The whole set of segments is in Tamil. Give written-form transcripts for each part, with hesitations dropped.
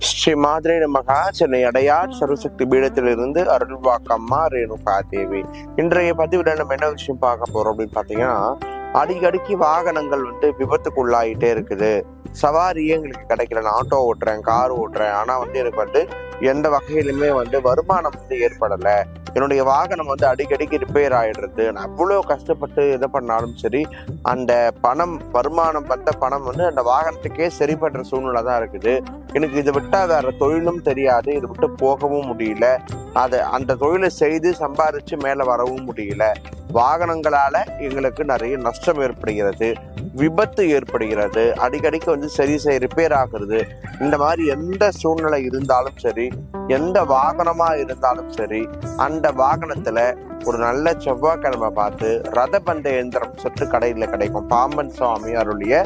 ஸ்ரீ மாதிரி நமகா. சென்னை அடையார் சர்வசக்தி பீடத்திலிருந்து அருள்வாக்கம்மா ரேணுகா தேவி. இன்றைய பதிவுல நம்ம என்ன விஷயம் பார்க்க போறோம் அப்படின்னு பாத்தீங்கன்னா, அடிக்கடிக்கு வாகனங்கள் விபத்துக்குள்ளாயிட்டே இருக்குது. சவாரியே எங்களுக்கு கிடைக்கல. நான் ஆட்டோ ஓட்டுறேன், கார் ஓட்டுறேன், ஆனா எனக்கு எந்த வகையிலுமே வருமானம் ஏற்படல. என்னுடைய வாகனம் அடிக்கடிக்கு ரிப்பேர் ஆயிடுறது. நான் அவ்வளோ கஷ்டப்பட்டு எதை பண்ணாலும் சரி, அந்த பணம் வருமானம் வந்த பணம் அந்த வாகனத்துக்கே சரி பண்ற சூழ்நிலை தான் இருக்குது. எனக்கு இதை விட்டா வேற தொழிலும் தெரியாது, இதை விட்டு போகவும் முடியல. அந்த தொழிலை செய்து சம்பாதிச்சு மேல வரவும் முடியல. வாகனங்களால எங்களுக்கு நிறைய நஷ்டம் ஏற்படுகிறது, விபத்து ஏற்படுகிறது, அடிக்கடிக்கு சரி ரிப்பேர் ஆகுறது. இந்த மாதிரி எந்த சூழ்நிலை இருந்தாலும் சரி, எந்த வாகனமா இருந்தாலும் சரி, அந்த வாகனத்துல ஒரு நல்ல செவ்வாய்க்கிழமை பார்த்து ரதபந்த யந்திரம் சற்று கடையில கிடைக்கும். பாம்பன் சுவாமி அருளிய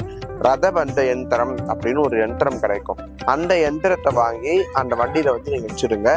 ரதபந்த யந்திரம் அப்படின்னு ஒரு யந்திரம் கிடைக்கும். அந்த யந்திரத்தை வாங்கி அந்த வண்டியில நீங்க வச்சிருங்க.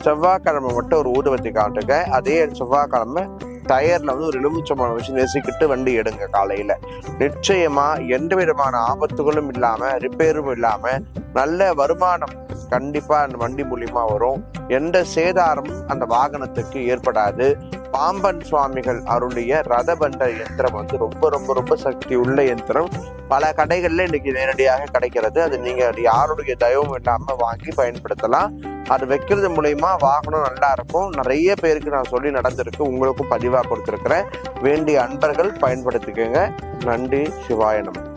செவ்வாய்க்கிழமை மட்டும் ஒரு ஊதுவத்தி காட்டுங்க. அதே செவ்வாய்க்கிழமை டயர்ல ஒரு எலுமிச்சம்பழம் வச்சு நெசிக்கிட்டு வண்டி எடுங்க காலையில. நிச்சயமா எந்த விதமான ஆபத்துகளும் இல்லாம, ரிப்பேரும் இல்லாம நல்ல வருமானம் கண்டிப்பா அந்த வண்டி மூலியமா வரும். எந்த சேதாரமும் அந்த வாகனத்துக்கு ஏற்படாது. பாம்பன் சுவாமிகள் அருளிய ரதபந்த யந்திரம் ரொம்ப ரொம்ப ரொம்ப சக்தி உள்ள யந்திரம். பல கடைகள்ல இன்னைக்கு நேரடியாக கிடைக்கிறது. அது நீங்க யாருடைய தயவும் இல்லாம வாங்கி பயன்படுத்தலாம். அது வைக்கிறது மூலயமா வாகனம் நல்லா இருக்கும். நிறைய பேருக்கு நான் சொல்லி நடந்திருக்கு, உங்களுக்கும் பதிவா கொடுத்திருக்கிறேன். வேண்டிய அன்பர்கள் பயன்படுத்திக்கோங்க. நன்றி. சிவாய நமः.